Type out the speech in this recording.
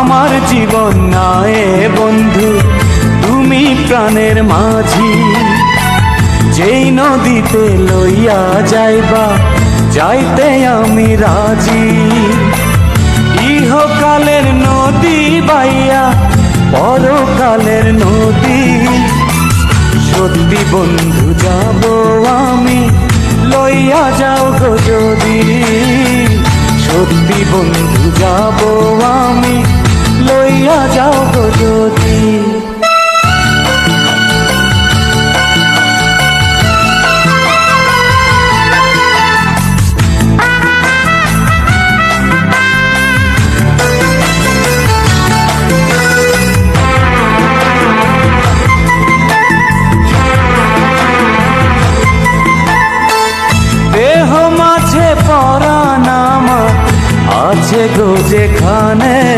আমার জীবন নায়ে বন্ধু তুমি প্রাণের মাঝি। যেই নদীতে লইয়া যাইবা যাইতে আমি রাজি। ইহকালের নদী বাইয়া পরকালের নদী। সত্যি বন্ধু যাব আমি লইয়া যাও গো যদি। সত্যি বন্ধু যাব আমি লইয়া যাও গো যদি। দেহ মাঝে পরাণ আমার আছে গো যেখানে।